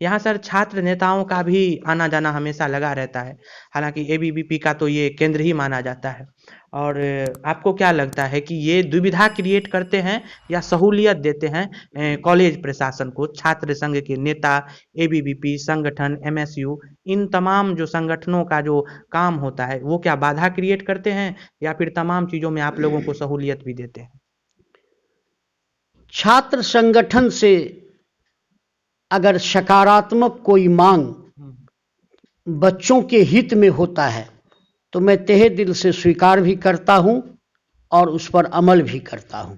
यहाँ सर छात्र नेताओं का भी आना जाना हमेशा लगा रहता है। हालांकि एबीवीपी का तो ये केंद्र ही माना जाता है। और आपको क्या लगता है कि ये दुविधा क्रिएट करते हैं या सहूलियत देते हैं कॉलेज प्रशासन को? छात्र संघ के नेता, एबीवीपी संगठन, एमएसयू, इन तमाम जो संगठनों का जो काम होता है वो क्या बाधा क्रिएट करते हैं या फिर तमाम चीज़ों में आप लोगों को सहूलियत भी देते हैं? छात्र संगठन से अगर सकारात्मक कोई मांग बच्चों के हित में होता है तो मैं तहे दिल से स्वीकार भी करता हूं और उस पर अमल भी करता हूं।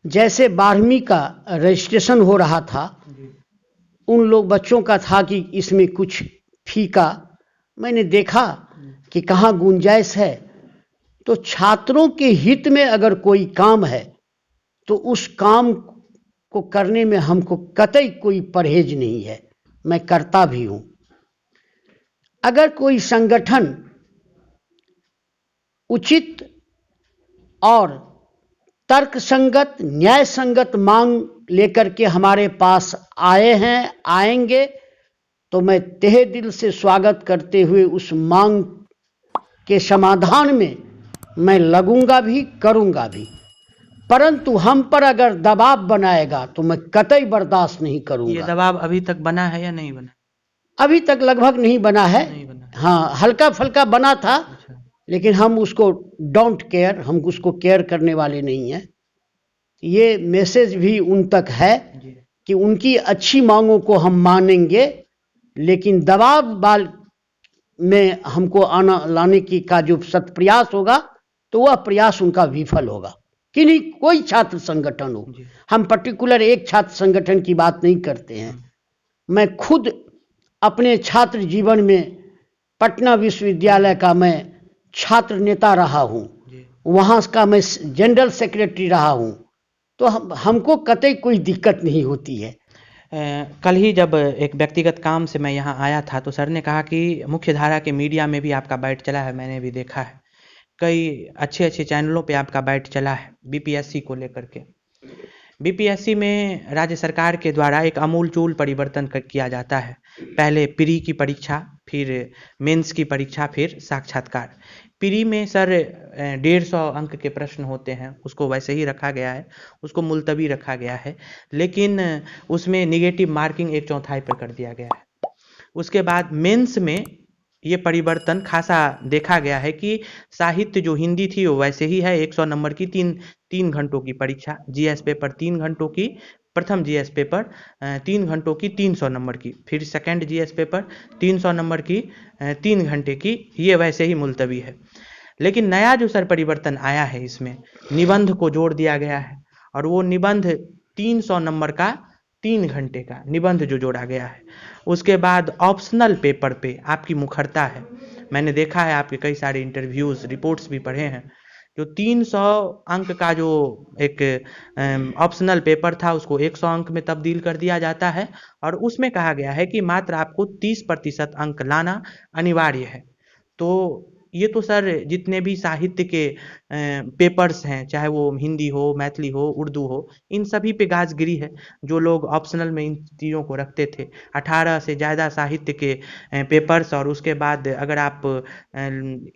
जैसे 12वीं का रजिस्ट्रेशन हो रहा था, उन लोग बच्चों का था कि इसमें कुछ फी का, मैंने देखा कि कहाँ गुंजाइश है। तो छात्रों के हित में अगर कोई काम है तो उस काम को करने में हमको कतई कोई परहेज नहीं है, मैं करता भी हूं। अगर कोई संगठन उचित और तर्कसंगत, न्याय संगत मांग लेकर के हमारे पास आए हैं, आएंगे, तो मैं तहे दिल से स्वागत करते हुए उस मांग के समाधान में मैं लगूंगा भी, करूंगा भी। परंतु हम पर अगर दबाव बनाएगा तो मैं कतई बर्दाश्त नहीं करूंगा। ये दबाव अभी तक बना है या नहीं बना? अभी तक लगभग नहीं बना है। नहीं बना। हाँ, हल्का फल्का बना था। अच्छा। लेकिन हम उसको डोंट केयर, हम उसको केयर करने वाले नहीं हैं। ये मैसेज भी उन तक है कि उनकी अच्छी मांगों को हम मानेंगे, लेकिन दबाव बाल में हमको आना लाने की का जो सत प्रयास होगा तो वह प्रयास उनका विफल होगा। कि नहीं, कोई छात्र संगठन हो, हम पर्टिकुलर एक छात्र संगठन की बात नहीं करते हैं। मैं खुद अपने छात्र जीवन में पटना विश्वविद्यालय का मैं छात्र नेता रहा हूं, वहां का मैं जनरल सेक्रेटरी रहा हूं, तो हमको कतई कोई दिक्कत नहीं होती है। कल ही जब एक व्यक्तिगत काम से मैं यहाँ आया था तो सर ने कहा कि मुख्य धारा के मीडिया में भी आपका बाइट चला है, मैंने भी देखा है, कई अच्छे अच्छे चैनलों पे आपका बाइट चला है बीपीएससी को लेकर के। बीपीएससी में राज्य सरकार के द्वारा एक आमूलचूल परिवर्तन किया जाता है। पहले प्री की परीक्षा, फिर मेंस की परीक्षा, फिर साक्षात्कार। प्री में सर 150 अंक के प्रश्न होते हैं, उसको वैसे ही रखा गया है, उसको मुलतवी रखा गया है, लेकिन उसमें निगेटिव मार्किंग 1/4 पर कर दिया गया है। उसके बाद मेंस में ये परिवर्तन खासा देखा गया है कि साहित्य जो हिंदी थी वो वैसे ही है, 100 नंबर की 3 घंटों की परीक्षा, जीएस पेपर 3 घंटों की, प्रथम जीएस पेपर 3 घंटों की 300 नंबर की, फिर सेकंड जीएस पेपर 300 नंबर की 3 घंटे की, ये वैसे ही मुलतवी है। लेकिन नया जो सर परिवर्तन आया है, इसमें निबंध को जोड़ दिया गया है और वो निबंध 300 नंबर का 3 घंटे का निबंध जो जोड़ा गया है। उसके बाद ऑप्शनल पेपर पे आपकी मुखरता है, मैंने देखा है आपके कई सारे इंटरव्यूज़, रिपोर्ट्स भी पढ़े हैं। जो 300 अंक का जो एक ऑप्शनल पेपर था उसको 100 अंक में तब्दील कर दिया जाता है और उसमें कहा गया है कि मात्र आपको 30% अंक लाना अनिवार्य है। तो ये तो सर जितने भी साहित्य के पेपर्स हैं, चाहे वो हिंदी हो, मैथिली हो, उर्दू हो, इन सभी पे गाजगिरी है। जो लोग ऑप्शनल में इन चीज़ों को रखते थे, 18 से ज़्यादा साहित्य के पेपर्स, और उसके बाद अगर आप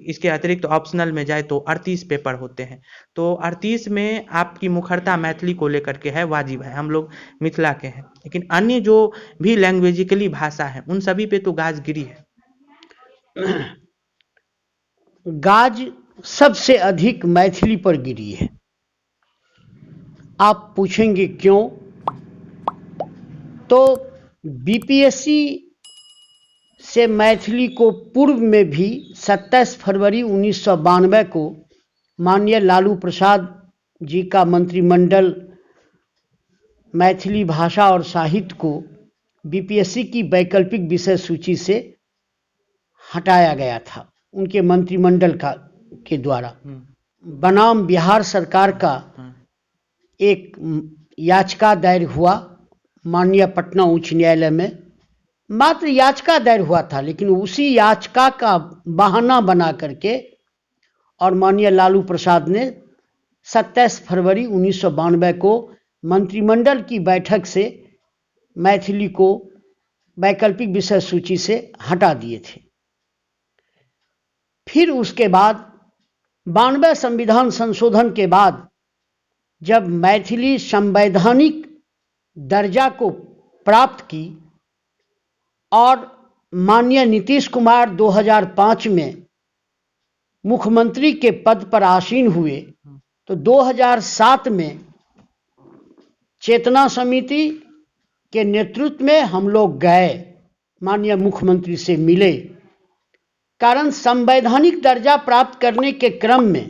इसके अतिरिक्त ऑप्शनल में जाए तो 38 पेपर होते हैं। तो 38 में आपकी मुखरता मैथिली को लेकर के है, वाजिब है, हम लोग मिथिला के हैं। लेकिन अन्य जो भी लैंग्वेजिकली भाषा है उन सभी पे तो गाजगिरी है। गाज सबसे अधिक मैथिली पर गिरी है। आप पूछेंगे क्यों? तो बीपीएससी से मैथिली को पूर्व में भी 27 फरवरी 1992 को माननीय लालू प्रसाद जी का मंत्रिमंडल मैथिली भाषा और साहित्य को बीपीएससी की वैकल्पिक विषय सूची से हटाया गया था उनके मंत्रिमंडल के द्वारा, बनाम बिहार सरकार का एक याचिका दायर हुआ माननीय पटना उच्च न्यायालय में। मात्र याचिका दायर हुआ था, लेकिन उसी याचिका का बहाना बना करके और माननीय लालू प्रसाद ने 27 फरवरी 1992 को मंत्रिमंडल की बैठक से मैथिली को वैकल्पिक विषय सूची से हटा दिए थे। फिर उसके बाद 92 संविधान संशोधन के बाद जब मैथिली संवैधानिक दर्जा को प्राप्त की और माननीय नीतीश कुमार 2005 में मुख्यमंत्री के पद पर आसीन हुए, तो 2007 में चेतना समिति के नेतृत्व में हम लोग गए, माननीय मुख्यमंत्री से मिले। कारण संवैधानिक दर्जा प्राप्त करने के क्रम में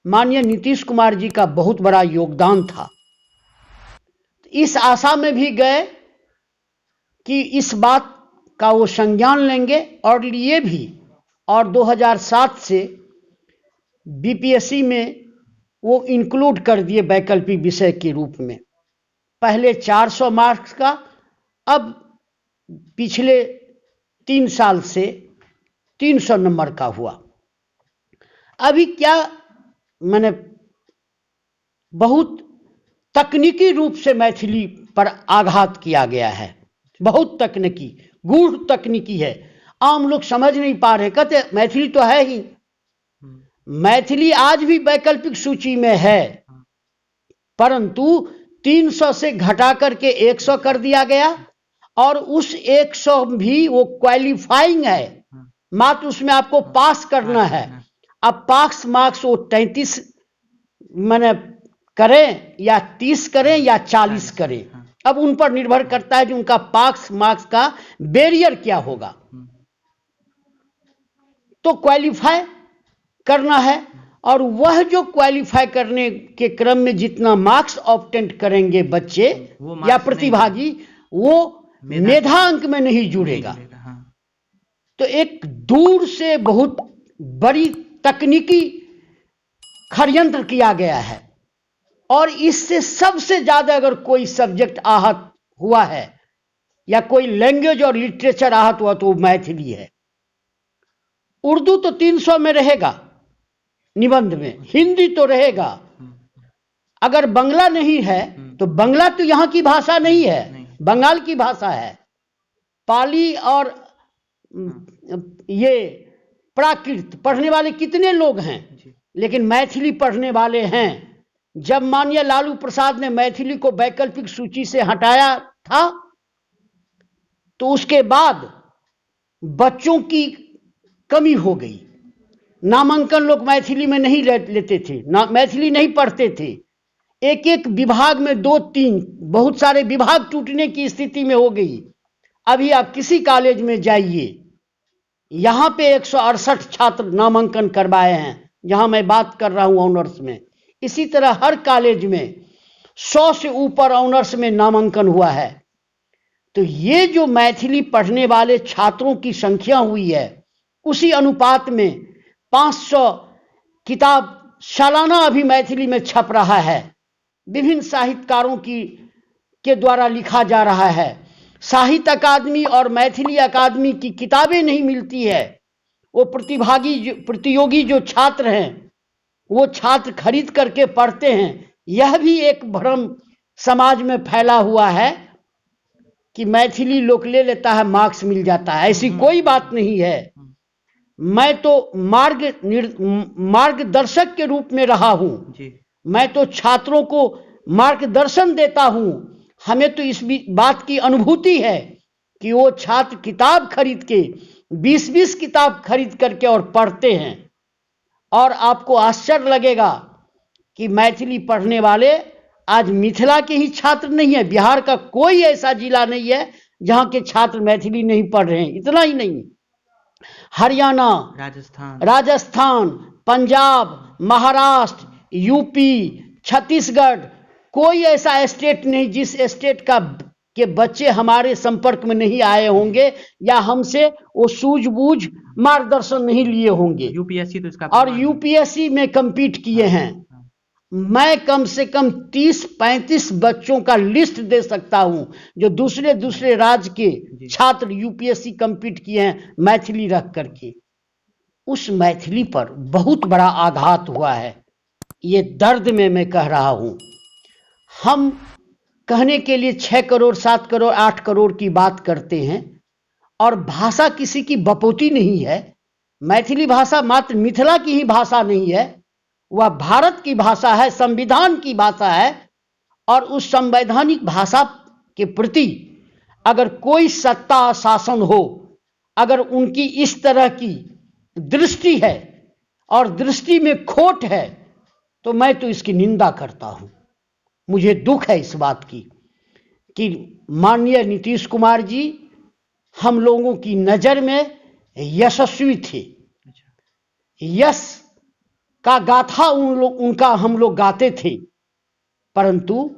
माननीय नीतीश कुमार जी का बहुत बड़ा योगदान था। इस आशा में भी गए कि इस बात का वो संज्ञान लेंगे और लिए भी, और 2007 से बीपीएससी में वो इंक्लूड कर दिए वैकल्पिक विषय के रूप में। पहले 400 मार्क्स का, अब पिछले 3 साल से 300 नंबर का हुआ। अभी क्या मैंने बहुत तकनीकी रूप से मैथिली पर आघात किया गया है, बहुत तकनीकी, गूढ़ तकनीकी है। आम लोग समझ नहीं पा रहे, कहते मैथिली तो है ही। मैथिली आज भी वैकल्पिक सूची में है, परंतु 300 से घटा करके 100 कर दिया गया, और उस 100 भी वो क्वालिफाइंग है, मात्र उसमें आपको पास करना है। अब पास मार्क्स वो 33 मैंने करें या 30 करें या 40 करें, अब उन पर निर्भर करता है कि उनका पास मार्क्स का बैरियर क्या होगा। तो क्वालिफाई करना है, और वह जो क्वालिफाई करने के क्रम में जितना मार्क्स ऑब्टेन करेंगे बच्चे या प्रतिभागी, वो मेधांक में नहीं जुड़ेगा। तो एक दूर से बहुत बड़ी तकनीकी षड्यंत्र किया गया है, और इससे सबसे ज्यादा अगर कोई सब्जेक्ट आहत हुआ है या कोई लैंग्वेज और लिटरेचर आहत हुआ तो वो मैथिली है। उर्दू तो 300 में रहेगा निबंध में, हिंदी तो रहेगा, अगर बंगला नहीं है तो बंगला तो यहाँ की भाषा नहीं है, बंगाल की भाषा है। पाली और ये प्राकृत पढ़ने वाले कितने लोग हैं, लेकिन मैथिली पढ़ने वाले हैं। जब माननीय लालू प्रसाद ने मैथिली को वैकल्पिक सूची से हटाया था, तो उसके बाद बच्चों की कमी हो गई। नामांकन लोग मैथिली में नहीं लेते थे, मैथिली नहीं पढ़ते थे। एक एक विभाग में 2-3 बहुत सारे विभाग टूटने की स्थिति में हो गई। अभी आप किसी कॉलेज में जाइए, यहाँ पे 168 छात्र नामांकन करवाए हैं, जहाँ मैं बात कर रहा हूँ ऑनर्स में। इसी तरह हर कॉलेज में 100 से ऊपर ऑनर्स में नामांकन हुआ है। तो ये जो मैथिली पढ़ने वाले छात्रों की संख्या हुई है, उसी अनुपात में 500 किताब सालाना अभी मैथिली में छप रहा है, विभिन्न साहित्यकारों के द्वारा लिखा जा रहा है। साहित्य अकादमी और मैथिली अकादमी की किताबें नहीं मिलती है। वो प्रतियोगी जो छात्र हैं, वो छात्र खरीद करके पढ़ते हैं। यह भी एक भ्रम समाज में फैला हुआ है कि मैथिली लोग ले लेता है, मार्क्स मिल जाता है। ऐसी कोई बात नहीं है। मैं तो मार्गदर्शक के रूप में रहा हूं, मैं तो छात्रों को मार्गदर्शन देता हूं। हमें तो इस बात की अनुभूति है कि वो छात्र किताब खरीद के 20-20 किताब खरीद करके और पढ़ते हैं। और आपको आश्चर्य लगेगा कि मैथिली पढ़ने वाले आज मिथिला के ही छात्र नहीं है, बिहार का कोई ऐसा जिला नहीं है जहां के छात्र मैथिली नहीं पढ़ रहे हैं। इतना ही नहीं, हरियाणा, राजस्थान, पंजाब, महाराष्ट्र, यूपी, छत्तीसगढ़, कोई ऐसा स्टेट नहीं जिस स्टेट के बच्चे हमारे संपर्क में नहीं आए होंगे या हमसे वो सूझबूझ मार्गदर्शन नहीं लिए होंगे। यूपीएससी तो इसका और यूपीएससी में compete किए हैं। मैं कम से कम 30-35 बच्चों का लिस्ट दे सकता हूं जो दूसरे राज्य के छात्र यूपीएससी compete किए हैं मैथिली रख करके। उस मैथिली पर बहुत बड़ा आघात हुआ है, ये दर्द में मैं कह रहा हूं। हम कहने के लिए 6 करोड़ 7 करोड़ 8 करोड़ की बात करते हैं, और भाषा किसी की बपोती नहीं है। मैथिली भाषा मात्र मिथिला की ही भाषा नहीं है, वह भारत की भाषा है, संविधान की भाषा है। और उस संवैधानिक भाषा के प्रति अगर कोई सत्ता शासन हो, अगर उनकी इस तरह की दृष्टि है और दृष्टि में खोट है, तो मैं तो इसकी निंदा करता हूं। मुझे दुख है इस बात की कि माननीय नीतीश कुमार जी हम लोगों की नज़र में यशस्वी थे। यश का गाथा उनका हम लोग गाते थे, परंतु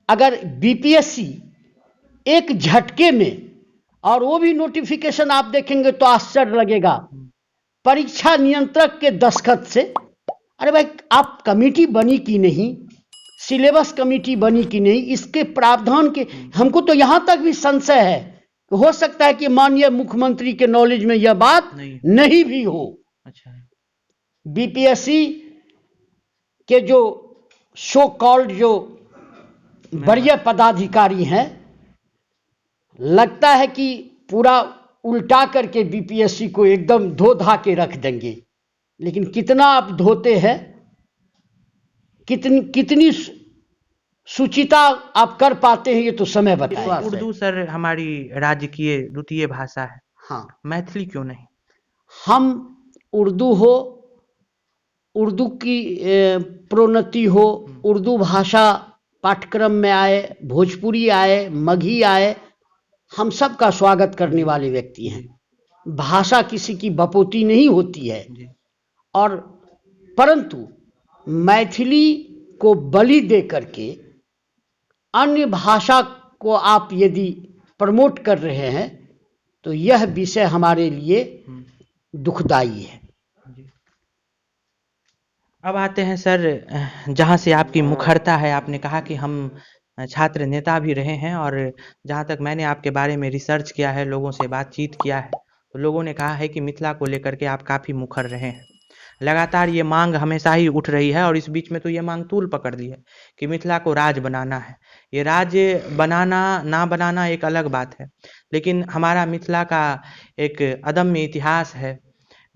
अगर बीपीएससी एक झटके में, और वो भी नोटिफिकेशन आप देखेंगे तो आश्चर्य लगेगा, परीक्षा नियंत्रक के दस्तखत से। अरे भाई, आप कमेटी बनी कि नहीं, सिलेबस कमेटी बनी कि नहीं, इसके प्रावधान के हमको तो यहां तक भी संशय है। हो सकता है कि माननीय मुख्यमंत्री के नॉलेज में यह बात नहीं भी हो। अच्छा। बीपीएससी के जो सो कॉल्ड जो वरीय पदाधिकारी हैं, लगता है कि पूरा उल्टा करके बीपीएससी को एकदम धो धा के रख देंगे। लेकिन कितना आप धोते हैं, कितनी सुचिता आप कर पाते हैं, ये तो समय बताएगा। उर्दू सर हमारी राज्य की द्वितीय भाषा है। हाँ, मैथिली क्यों नहीं? हम उर्दू हो, उर्दू की प्रोन्नति हो, उर्दू भाषा पाठ्यक्रम में आए, भोजपुरी आए, मगही आए, हम सब का स्वागत करने वाले व्यक्ति हैं। भाषा किसी की बपोती नहीं होती है। और परंतु मैथिली को बलि दे करके अन्य भाषा को आप यदि प्रमोट कर रहे हैं, तो यह विषय हमारे लिए दुखदाई है। अब आते हैं सर, जहाँ से आपकी मुखरता है। आपने कहा कि हम छात्र नेता भी रहे हैं, और जहाँ तक मैंने आपके बारे में रिसर्च किया है, लोगों से बातचीत किया है, तो लोगों ने कहा है कि मिथिला को लेकर के आप काफ़ी मुखर रहे हैं। लगातार ये मांग हमेशा ही उठ रही है, और इस बीच में तो ये मांग तूल पकड़ ली है कि मिथिला को राज बनाना है। ये राज्य बनाना ना बनाना एक अलग बात है, लेकिन हमारा मिथिला का एक अदम्य इतिहास है,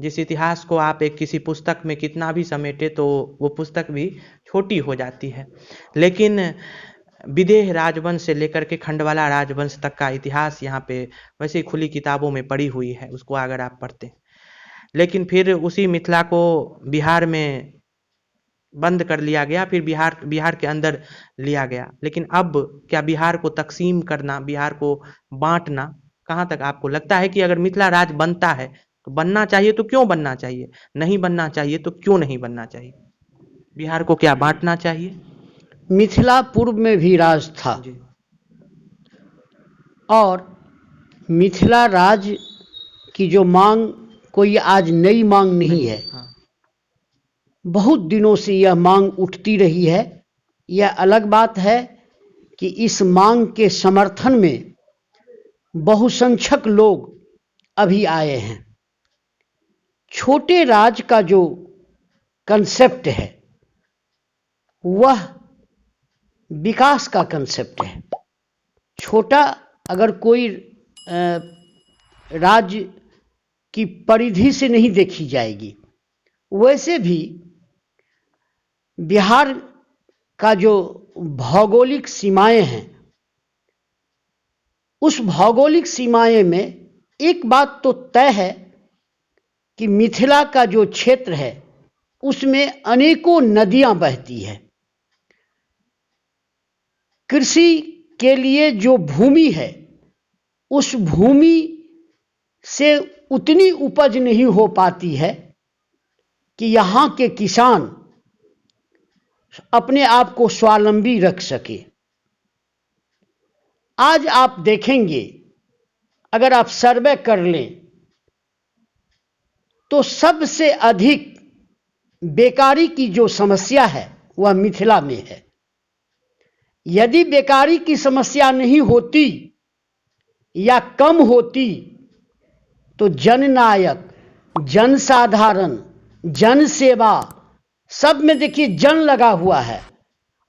जिस इतिहास को आप एक किसी पुस्तक में कितना भी समेटे तो वो पुस्तक भी छोटी हो जाती है। लेकिन विदेह राजवंश से लेकर के खंडवाला राजवंश तक का इतिहास यहाँ पे वैसे ही खुली किताबों में पड़ी हुई है, उसको अगर आप पढ़ते हैं। लेकिन फिर उसी मिथिला को बिहार में बंद कर लिया गया, फिर बिहार के अंदर लिया गया। लेकिन अब क्या बिहार को तकसीम करना, बिहार को बांटना, कहाँ तक आपको लगता है कि अगर मिथिला राज बनता है तो बनना चाहिए तो क्यों बनना चाहिए, नहीं बनना चाहिए तो क्यों नहीं बनना चाहिए? बिहार को क्या बांटना चाहिए? मिथिला पूर्व में भी राज था, और मिथिला राज की जो मांग कोई आज नई मांग नहीं है। बहुत दिनों से यह मांग उठती रही है। यह अलग बात है कि इस मांग के समर्थन में बहुसंख्यक लोग अभी आए हैं। छोटे राज का जो कंसेप्ट है वह विकास का कंसेप्ट है। छोटा अगर कोई राज्य की परिधि से नहीं देखी जाएगी। वैसे भी बिहार का जो भौगोलिक सीमाएं हैं, उस भौगोलिक सीमाएं में एक बात तो तय है कि मिथिला का जो क्षेत्र है उसमें अनेकों नदियां बहती है। कृषि के लिए जो भूमि है, उस भूमि से उतनी उपज नहीं हो पाती है कि यहाँ के किसान अपने आप को स्वावलंबी रख सके। आज आप देखेंगे, अगर आप सर्वे कर लें तो सबसे अधिक बेकारी की जो समस्या है वह मिथिला में है। यदि बेकारी की समस्या नहीं होती या कम होती तो जननायक, जनसाधारण, जन सेवा सब में देखिए जन लगा हुआ है,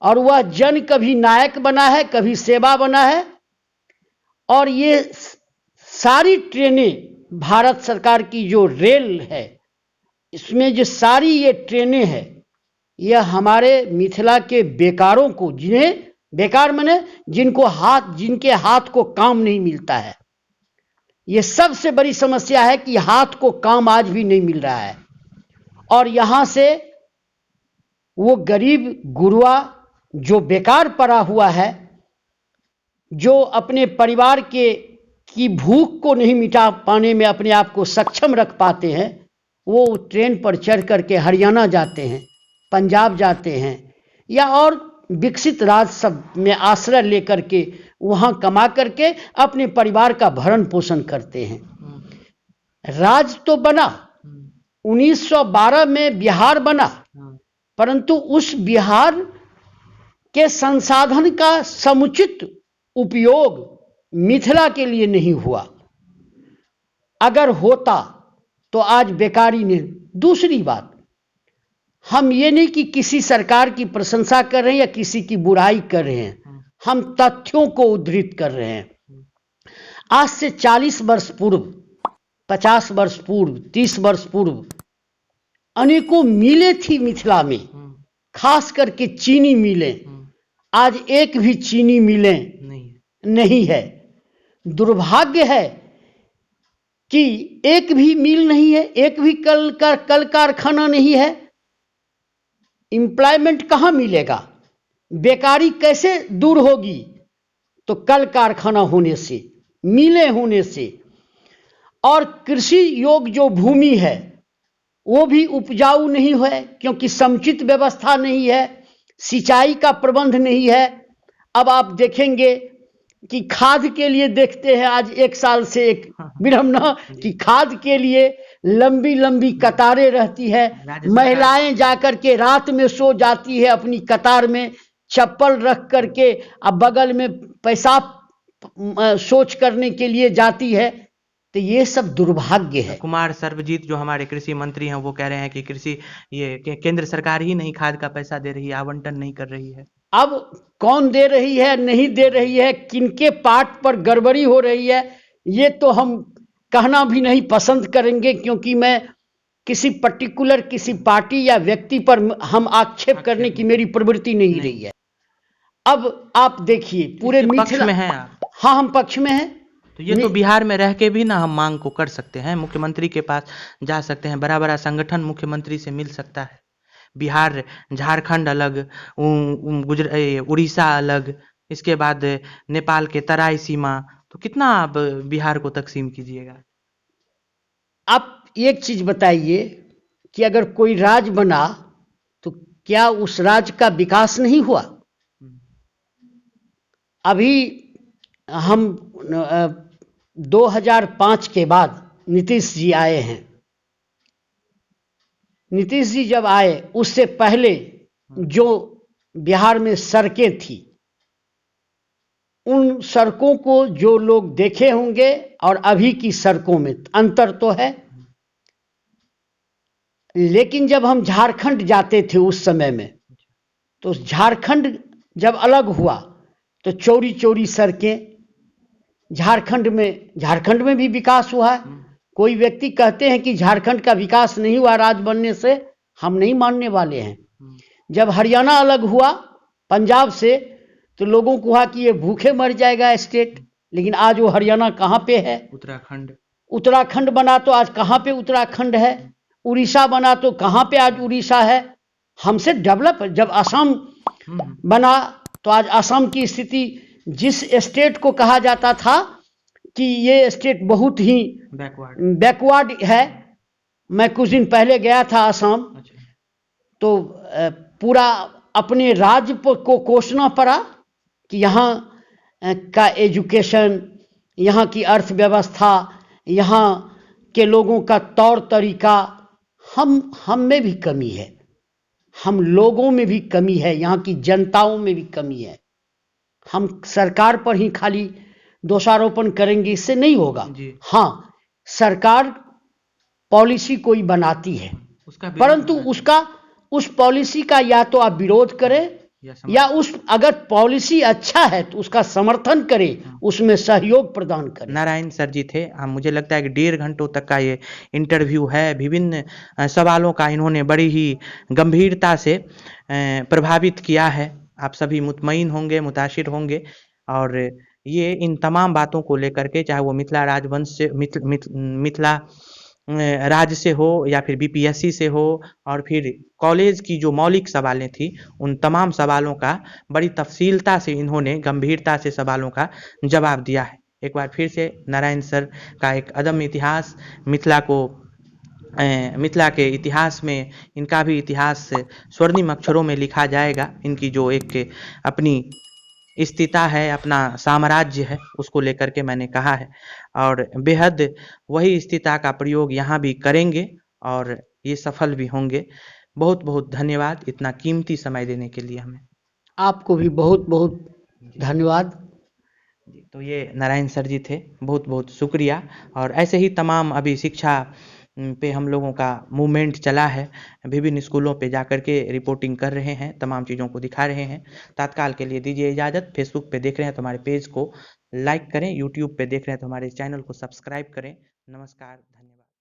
और वह जन कभी नायक बना है, कभी सेवा बना है। और ये सारी ट्रेनें भारत सरकार की जो रेल है, इसमें जो सारी ये ट्रेनें हैं, यह हमारे मिथिला के बेकारों को, जिन्हें बेकार माने जिनके हाथ को काम नहीं मिलता है, ये सबसे बड़ी समस्या है कि हाथ को काम आज भी नहीं मिल रहा है। और यहां से वो गरीब गुरुआ जो बेकार पड़ा हुआ है, जो अपने परिवार की भूख को नहीं मिटा पाने में अपने आप को सक्षम रख पाते हैं, वो ट्रेन पर चढ़ करके हरियाणा जाते हैं, पंजाब जाते हैं, या और विकसित राज्य सब में आश्रय लेकर के वहां कमा करके अपने परिवार का भरण पोषण करते हैं। राज्य तो बना, 1912 में बिहार बना, परंतु उस बिहार के संसाधन का समुचित उपयोग मिथिला के लिए नहीं हुआ। अगर होता तो आज बेकारी ने। दूसरी बात, हम ये नहीं कि किसी सरकार की प्रशंसा कर रहे हैं या किसी की बुराई कर रहे हैं, हम तथ्यों को उद्धृत कर रहे हैं। आज से 40 वर्ष पूर्व, 50 वर्ष पूर्व, 30 वर्ष पूर्व अनेकों मिलें थी मिथिला में, खास करके चीनी मिलें। आज एक भी चीनी मिलें नहीं है। दुर्भाग्य है कि एक भी मिल नहीं है, एक भी कल कारखाना नहीं है। एम्प्लॉयमेंट कहां मिलेगा? बेकारी कैसे दूर होगी? तो कल कारखाना होने से, मिलें होने से। और कृषि योग्य जो भूमि है वो भी उपजाऊ नहीं है, क्योंकि समुचित व्यवस्था नहीं है, सिंचाई का प्रबंध नहीं है। अब आप देखेंगे कि खाद के लिए देखते हैं, आज एक साल से एक विडंबना कि खाद के लिए लंबी लंबी कतारें रहती है। महिलाएं जाकर के रात में सो जाती है अपनी कतार में, चप्पल रख करके, अब बगल में पेशाब शौच करने के लिए जाती है। तो ये सब दुर्भाग्य है। कुमार सर्वजीत जो हमारे कृषि मंत्री हैं, वो कह रहे हैं कि कृषि ये केंद्र सरकार ही नहीं खाद का पैसा दे रही है, आवंटन नहीं कर रही है। अब कौन दे रही है, नहीं दे रही है, किनके पार्ट पर गड़बड़ी हो रही है, ये तो हम कहना भी नहीं पसंद करेंगे, क्योंकि मैं किसी पर्टिकुलर किसी पार्टी या व्यक्ति पर हम आक्षेप करने की मेरी प्रवृत्ति नहीं रही है। अब आप देखिए पूरे मिथिला में हैं आप। हाँ, हम पक्ष में हैं। तो ये तो बिहार में रह के भी ना हम मांग को कर सकते हैं, मुख्यमंत्री के पास जा सकते हैं, बड़ा बड़ा संगठन मुख्यमंत्री से मिल सकता है। बिहार, झारखंड अलग, उड़ीसा अलग, इसके बाद नेपाल के तराई सीमा, तो कितना आप बिहार को तकसीम कीजिएगा? आप एक चीज बताइए कि अगर कोई राज्य बना तो क्या उस राज्य का विकास नहीं हुआ? अभी हम 2005 के बाद नीतीश जी आए हैं। नीतीश जी जब आए उससे पहले जो बिहार में सड़कें थी, उन सड़कों को जो लोग देखे होंगे और अभी की सड़कों में अंतर तो है। लेकिन जब हम झारखंड जाते थे उस समय में, तो झारखंड जब अलग हुआ तो चौड़ी चौड़ी सड़कें, झारखंड में भी विकास हुआ है। कोई व्यक्ति कहते हैं कि झारखंड का विकास नहीं हुआ राज्य बनने से, हम नहीं मानने वाले हैं। जब हरियाणा अलग हुआ पंजाब से, तो लोगों को हुआ कि ये भूखे मर जाएगा स्टेट, लेकिन आज वो हरियाणा कहाँ पे है? उत्तराखंड बना तो आज कहाँ पे उत्तराखंड है? उड़ीसा बना तो कहाँ पे आज उड़ीसा है? हमसे डेवलप। जब असम बना तो आज असम की स्थिति, जिस स्टेट को कहा जाता था कि ये स्टेट बहुत ही बैकवर्ड है, मैं कुछ दिन पहले गया था असम, तो पूरा अपने राज्य को कोसना पड़ा कि यहाँ का एजुकेशन, यहाँ की अर्थव्यवस्था, यहाँ के लोगों का तौर तरीका, हम में भी कमी है, हम लोगों में भी कमी है, यहाँ की जनताओं में भी कमी है। हम सरकार पर ही खाली दोषारोपण करेंगे, इससे नहीं होगा। हाँ, सरकार पॉलिसी कोई बनाती है, परंतु उस पॉलिसी का या तो आप विरोध करें या उस अगर पॉलिसी अच्छा है तो उसका समर्थन करें, उसमें सहयोग प्रदान करें। नारायण सर जी थे। मुझे लगता है कि 1.5 घंटों तक का ये इंटरव्यू है। विभिन्न सवालों का इन्होंने बड़ी ही गंभीरता से प्रभावित किया है। आप सभी मुतमईन होंगे, मुतासिर होंगे, और ये इन तमाम बातों को लेकर के, चाहे वो मिथिला राजवंश से मिथिला राज से हो या फिर बीपीएससी से हो, और फिर कॉलेज की जो मौलिक सवालें थी, उन तमाम सवालों का बड़ी तफसीलता से इन्होंने गंभीरता से सवालों का जवाब दिया है। एक बार फिर से नारायण सर का एक अदम्य इतिहास, मिथिला के इतिहास में इनका भी इतिहास स्वर्णिम अक्षरों में लिखा जाएगा। इनकी जो एक अपनी स्थिरता है, अपना साम्राज्य है, उसको लेकर के मैंने कहा है, और बेहद वही स्थिरता का प्रयोग यहाँ भी करेंगे और ये सफल भी होंगे। बहुत बहुत धन्यवाद इतना कीमती समय देने के लिए हमें। आपको भी बहुत बहुत धन्यवाद। तो ये नारायण सर जी थे, बहुत बहुत शुक्रिया। और ऐसे ही तमाम अभी शिक्षा पे हम लोगों का मूवमेंट चला है। विभिन्न स्कूलों पे जाकर के रिपोर्टिंग कर रहे हैं, तमाम चीज़ों को दिखा रहे हैं। तत्काल के लिए दीजिए इजाज़त। फेसबुक पे देख रहे हैं तो हमारे पेज को लाइक करें, यूट्यूब पे देख रहे हैं तो हमारे चैनल को सब्सक्राइब करें। नमस्कार, धन्यवाद।